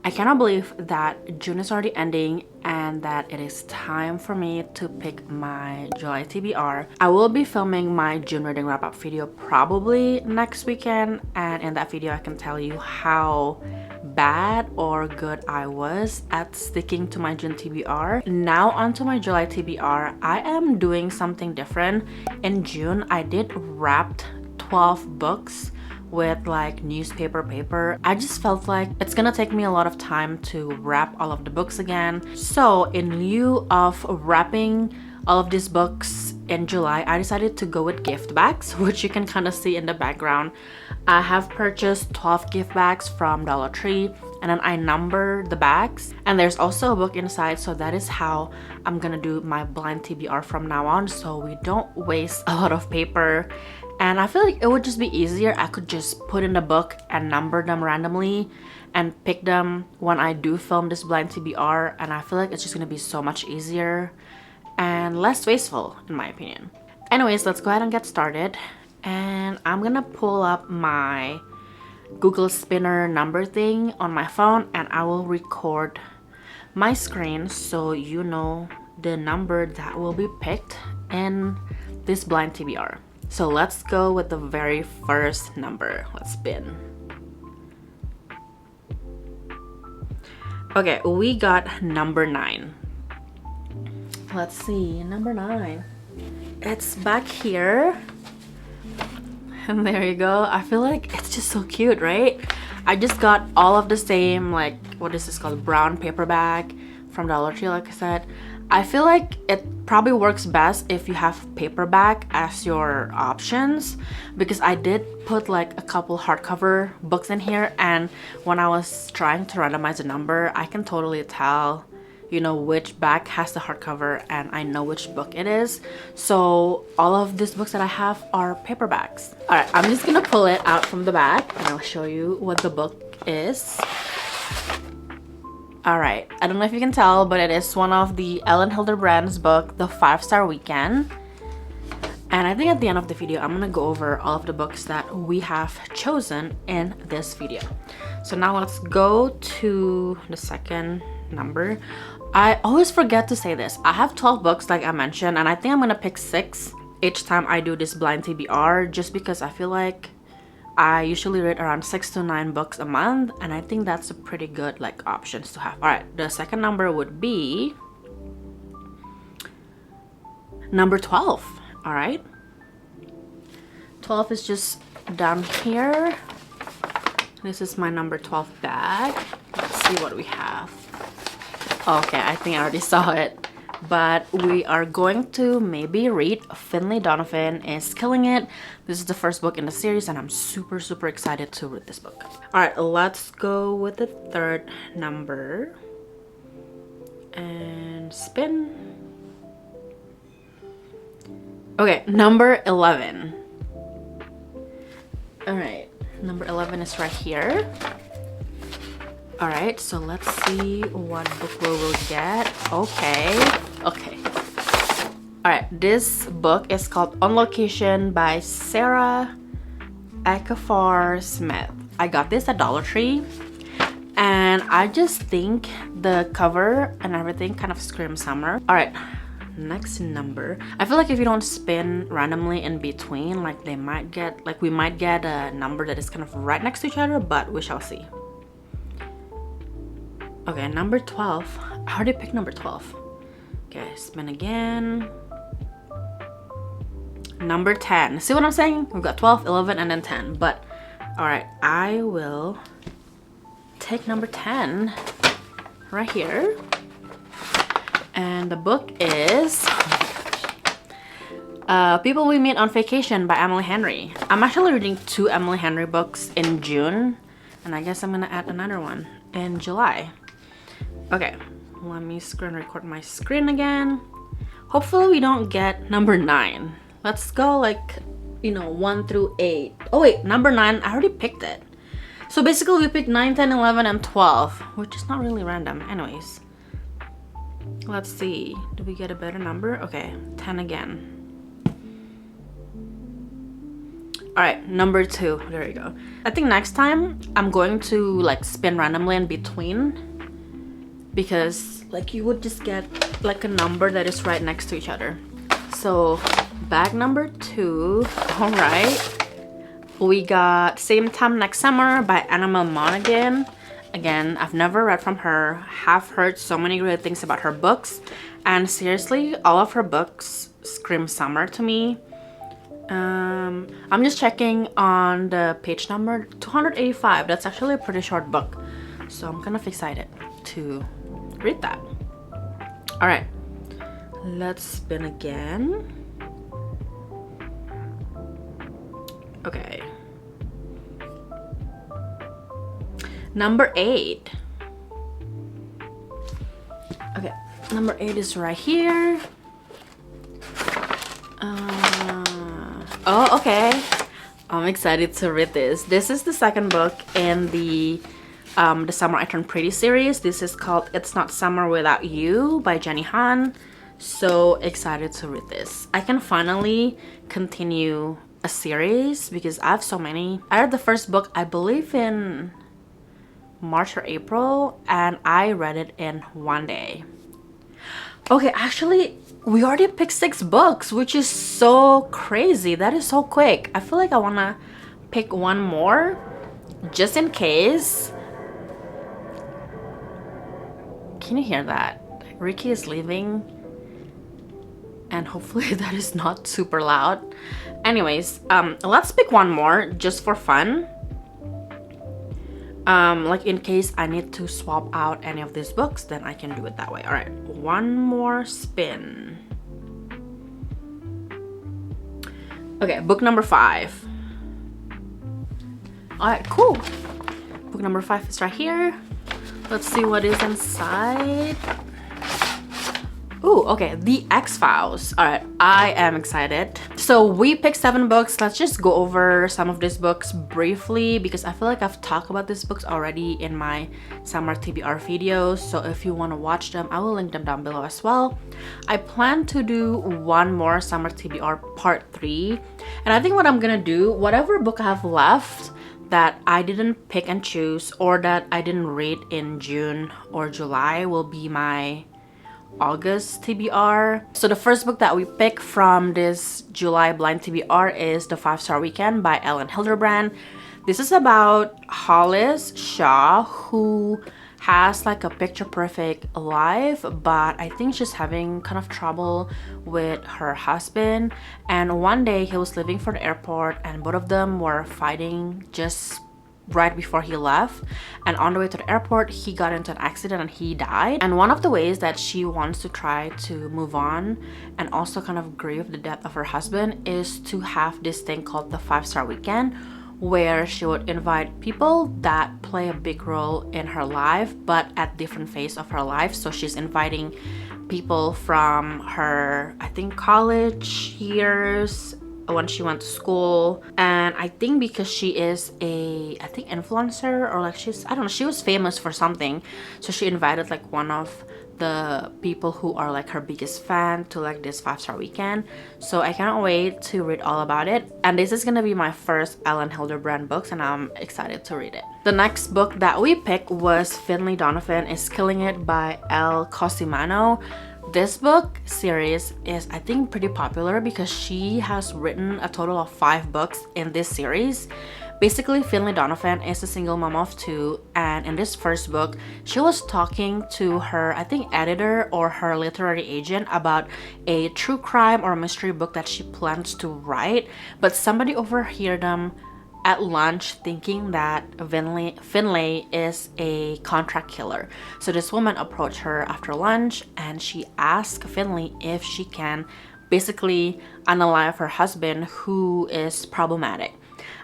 I cannot believe that June is already ending and that it is time for me to pick my July TBR. I will be filming my June reading wrap-up video probably next weekend, and in that video I can tell you how bad or good I was at sticking to my June TBR. Now onto my July TBR. I am doing something different. In June, I did wrapped 12 books with like newspaper paper. I just felt like it's gonna take me a lot of time to wrap all of the books again. So in lieu of wrapping all of these books in July, I decided to go with gift bags, which you can kind of see in the background. I have purchased 12 gift bags from Dollar Tree, and then I number the bags, and there's also a book inside. So that is how I'm gonna do my blind TBR from now on, so we don't waste a lot of paper. And I feel like it would just be easier. I could just put in the book and number them randomly and pick them when I do film this blind TBR, and I feel like it's just gonna be so much easier and less wasteful in my opinion. Anyways, let's go ahead and get started. And I'm gonna pull up my Google Spinner number thing on my phone, and I will record my screen so you know the number that will be picked in this blind TBR. So let's go with the very first number. Let's spin. Okay, we got number 9. Let's see, number 9. It's back here. And there you go. I feel like it's just so cute, right? I just got all of the same, like, what is this called? Brown paper bag from Dollar Tree, like I said. I feel like it probably works best if you have paperback as your options, because I did put like a couple hardcover books in here, and when I was trying to randomize the number, I can totally tell, you know, which bag has the hardcover, and I know which book it is. So all of these books that I have are paperbacks. All right, I'm just gonna pull it out from the bag and I'll show you what the book is. All right, I don't know if you can tell, but it is one of the Ellen Hilderbrand's book, The 5-Star Weekend. And I think at the end of the video, I'm gonna go over all of the books that we have chosen in this video. So now let's go to the second number. I always forget to say this. I have 12 books like I mentioned, and I think I'm gonna pick 6 each time I do this blind TBR, just because I feel like I usually read around 6 to 9 books a month, and I think that's a pretty good like options to have. All right, the second number would be number 12. All right, 12 is just down here. This is my number 12 bag. Let's see what we have. Okay, I think I already saw it, but we are going to maybe read Finlay Donovan is Killing It. This is the first book in the series, and I'm super excited to read this book. All right, let's go with the third number and spin. Okay, number 11. All right, number 11 is right here. All right, so let's see what book we will get. Okay. All right, this book is called On Location by Sarah Akafar Smith. I got this at Dollar Tree, and I just think the cover and everything kind of screams summer. All right, next number. I feel like if you don't spin randomly in between, like we might get a number that is kind of right next to each other, but we shall see. Okay, number 12. I already picked number 12. Okay, spin again. Number 10. See what I'm saying? We've got 12, 11, and then 10. But, all right, I will take number 10 right here. And the book is People We Meet on Vacation by Emily Henry. I'm actually reading 2 Emily Henry books in June, and I guess I'm gonna add another one in July. Okay, let me screen record my screen again. Hopefully we don't get number 9. Let's go like, you know, 1 through 8. Oh wait, number 9, I already picked it. So basically we picked 9, 10, 11, and 12, which is not really random. Anyways, let's see. Do we get a better number? Okay, 10 again. All right, number 2. There you go. I think next time I'm going to like spin randomly in between, because like you would just get like a number that is right next to each other. So bag number 2. All right, we got Same Time Next Summer by Annabelle Monaghan. Again, I've never read from her, have heard so many great things about her books, and seriously, all of her books scream summer to me. I'm just checking on the page number 285. That's actually a pretty short book, so I'm kind of excited to read that. All right, let's spin again. Okay, number 8. Okay, number 8 is right here. Oh, okay. I'm excited to read this. This is the second book in the Summer I Turned Pretty series. This is called It's Not Summer Without You by Jenny Han. So excited to read this. I can finally continue a series because I have so many. I read the first book, I believe, in March or April, and I read it in one day. Okay, actually, we already picked 6 books, which is so crazy. That is so quick. I feel like I want to pick one more just in case. Can you hear that? Ricky is leaving, and hopefully that is not super loud. Anyways, let's pick one more just for fun. Like in case I need to swap out any of these books, then I can do it that way. All right, one more spin. Okay, book number 5. All right, cool. Book number 5 is right here. Let's see what is inside. Ooh, okay, The X-Files. All right, I am excited. So we picked 7 books. Let's just go over some of these books briefly because I feel like I've talked about these books already in my summer TBR videos. So if you want to watch them, I will link them down below as well. I plan to do one more summer TBR part 3. And I think what I'm gonna do, whatever book I have left that I didn't pick and choose or that I didn't read in June or July, will be my August TBR. So the first book that we pick from this July blind TBR is The 5-Star Weekend by Ellen Hilderbrand. This is about Hollis Shaw, who has like a picture perfect life, but I think she's having kind of trouble with her husband. And one day he was leaving for the airport and both of them were fighting just right before he left, and on the way to the airport he got into an accident and he died. And one of the ways that she wants to try to move on and also kind of grieve the death of her husband is to have this thing called the 5-Star Weekend, where she would invite people that play a big role in her life but at different phases of her life. So she's inviting people from her, I think, college years, when she went to school. And I think because she is a, I think, influencer, or like she's, I don't know, she was famous for something, so she invited like one of the people who are like her biggest fan to like this 5-Star Weekend. So I cannot wait to read all about it, and this is gonna be my first Ellen Hilderbrand books and I'm excited to read it. The next book that we picked was Finlay Donovan is Killing It by Elle Cosimano. This book series is, I think, pretty popular because she has written a total of 5 books in this series. Basically, Finlay Donovan is a single mom of 2, and in this first book, she was talking to her, I think, editor or her literary agent about a true crime or mystery book that she plans to write, but somebody overheard them at lunch thinking that Finlay is a contract killer. So this woman approached her after lunch and she asked Finlay if she can basically unalive her husband, who is problematic.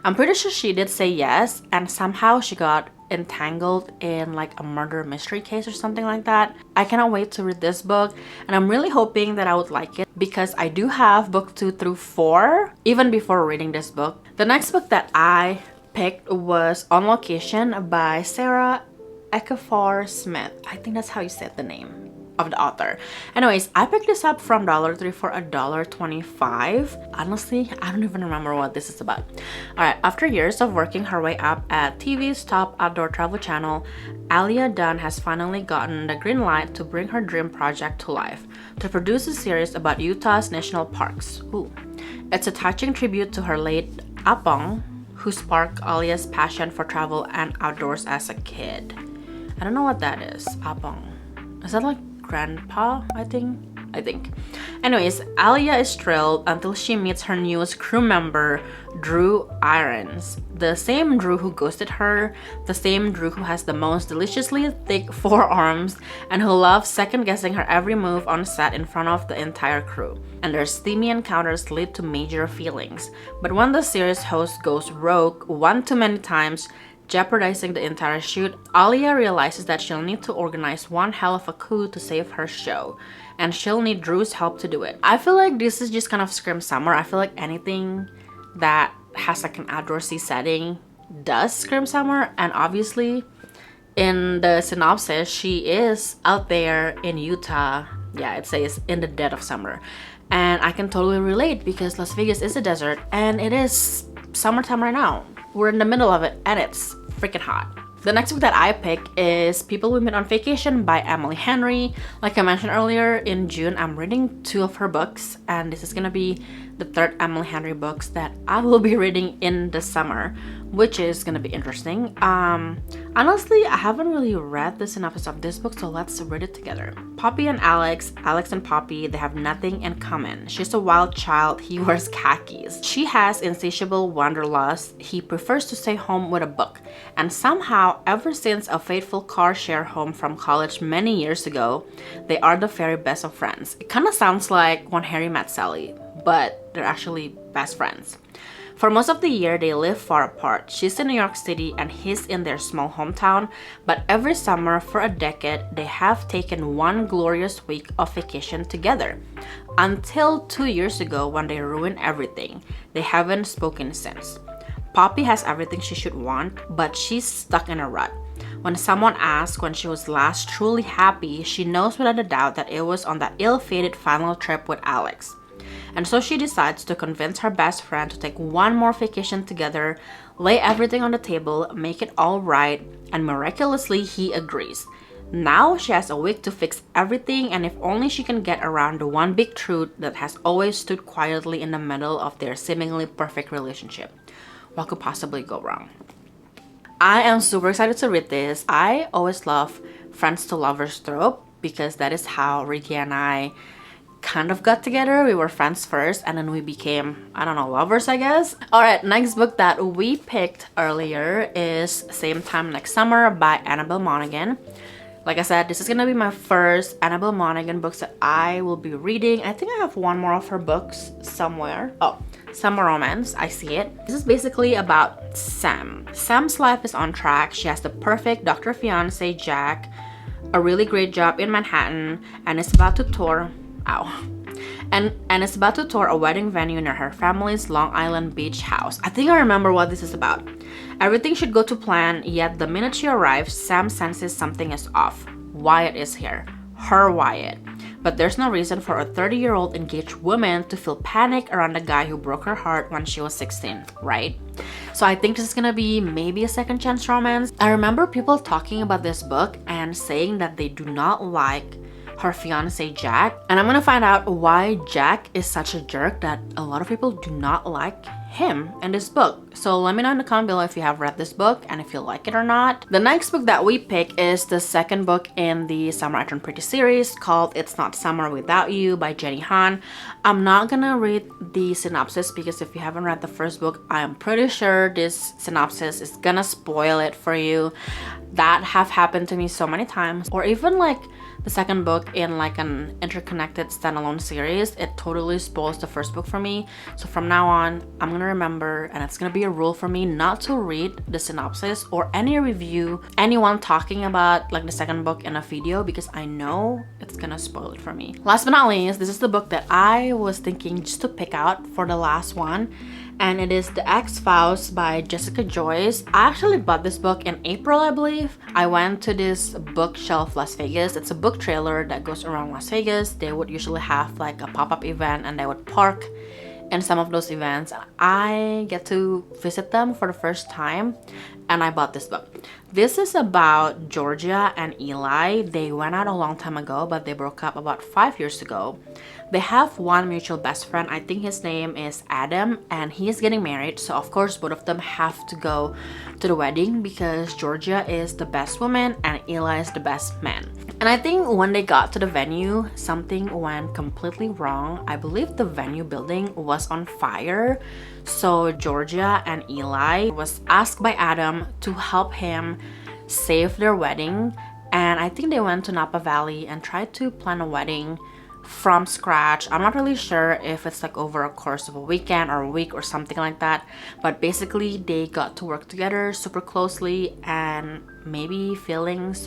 I'm pretty sure she did say yes, and somehow she got entangled in like a murder mystery case or something like that. I cannot wait to read this book, and I'm really hoping that I would like it because I do have book 2 through 4 even before reading this book. The next book that I picked was On Location by Sarah Ekafor Smith. I think that's how you said the name. of the author. Anyways, I picked this up from Dollar Tree for $1.25. Honestly, I don't even remember what this is about. Alright, after years of working her way up at TV's top outdoor travel channel, Alia Dunn has finally gotten the green light to bring her dream project to life, to produce a series about Utah's national parks. Ooh. It's a touching tribute to her late Apong, who sparked Alia's passion for travel and outdoors as a kid. I don't know what that is. Apong. Is that like grandpa? I think. Anyways, Alia is thrilled until she meets her newest crew member, Drew Irons. The same Drew who ghosted her, the same Drew who has the most deliciously thick forearms, and who loves second-guessing her every move on set in front of the entire crew. And their steamy encounters lead to major feelings. But when the series host goes rogue one too many times, jeopardizing the entire shoot, Alia realizes that she'll need to organize one hell of a coup to save her show, and she'll need Drew's help to do it. I feel like this is just kind of scream summer. I feel like anything that has like an outdoorsy setting does scream summer, and obviously in the synopsis she is out there in Utah. Yeah, it says in the dead of summer, and I can totally relate because Las Vegas is a desert and it is summertime right now. We're in the middle of it and it's freaking hot. The next book that I pick is People We Met on Vacation by Emily Henry. Like I mentioned earlier, in June I'm reading 2 of her books, and this is gonna be the 3rd Emily Henry books that I will be reading in the summer, which is gonna be interesting. Honestly, I haven't really read the synopsis of this book, so let's read it together. Poppy and Alex and Poppy, they have nothing in common. She's a wild child, he wears khakis. She has insatiable wanderlust, he prefers to stay home with a book. And somehow, ever since a fateful car share home from college many years ago, they are the very best of friends. It kind of sounds like When Harry Met Sally, but they're actually best friends. For most of the year, they live far apart. She's in New York City and he's in their small hometown, but every summer for a decade, they have taken one glorious week of vacation together. Until 2 years ago when they ruined everything. They haven't spoken since. Poppy has everything she should want, but she's stuck in a rut. When someone asks when she was last truly happy, she knows without a doubt that it was on that ill-fated final trip with Alex. And so she decides to convince her best friend to take one more vacation together, lay everything on the table, make it all right, and miraculously he agrees. Now she has a week to fix everything, and if only she can get around the one big truth that has always stood quietly in the middle of their seemingly perfect relationship. What could possibly go wrong? I am super excited to read this. I always love friends to lovers trope because that is how Ricky and I kind of got together. We were friends first and then we became, I don't know, lovers, I guess. Alright, next book that we picked earlier is Same Time Next Summer by Annabelle Monaghan. Like I said, this is gonna be my first Annabelle Monaghan books that I will be reading. I think I have one more of her books somewhere. Oh, Summer Romance, I see it. This is basically about Sam. Sam's life is on track. She has the perfect Dr. Fiance, Jack, a really great job in Manhattan, and is about to tour and is about to tour a wedding venue near her family's Long Island Beach house. I think I remember what this is about. Everything should go to plan, yet the minute she arrives, Sam senses something is off. Wyatt is here. Her Wyatt. But there's no reason for a 30-year-old engaged woman to feel panic around the guy who broke her heart when she was 16, right? So I think this is gonna be maybe a second chance romance. I remember people talking about this book and saying that they do not like her fiance Jack, and I'm gonna find out why Jack is such a jerk that a lot of people do not like him in this book. So let me know in the comment below if you have read this book and if you like it or not. The next book that we pick is the second book in the Summer I Turned Pretty series called It's Not Summer Without You by Jenny Han. I'm not gonna read the synopsis because if you haven't read the first book, I am pretty sure this synopsis is gonna spoil it for you. That have happened to me so many times. Or even like the second book in like an interconnected standalone series, it totally spoils the first book for me. So from now on, I'm gonna remember, and it's gonna be a rule for me not to read the synopsis or any review, anyone talking about like the second book in a video, because I know it's gonna spoil it for me. Last but not least, this is the book that I was thinking just to pick out for the last one, and it is The X-Files by Jessica Joyce. I actually bought this book in April, I believe. I went to this bookshelf Las Vegas. It's a book trailer that goes around Las Vegas. They would usually have like a pop-up event and they would park in some of those events. I get to visit them for the first time and I bought this book. This is about Georgia and Eli. They went out a long time ago, but they broke up about 5 years ago. They have one mutual best friend. I think his name is Adam, and he is getting married. So of course both of them have to go to the wedding because Georgia is the best woman and Eli is the best man. And I think when they got to the venue, something went completely wrong. I believe the venue building was on fire. So Georgia and Eli was asked by Adam to help him save their wedding. And I think they went to Napa Valley and tried to plan a wedding from scratch. I'm not really sure if it's like over a course of a weekend or a week or something like that, but basically they got to work together super closely and maybe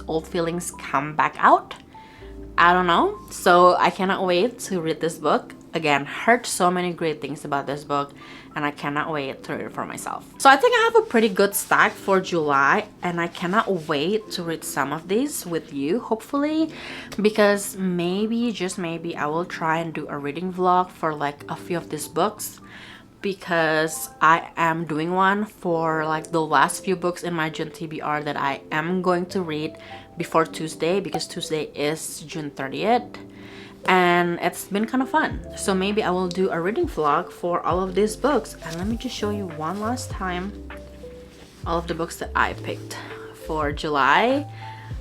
old feelings come back out. I don't know. So I cannot wait to read this book. Again, heard so many great things about this book and I cannot wait to read it for myself. So I think I have a pretty good stack for July and I cannot wait to read some of these with you, hopefully, because maybe, just maybe, I will try and do a reading vlog for like a few of these books, because I am doing one for like the last few books in my June TBR that I am going to read before Tuesday, because Tuesday is June 30th. And it's been kind of fun. So maybe I will do a reading vlog for all of these books. And let me just show you one last time all of the books that I picked for July.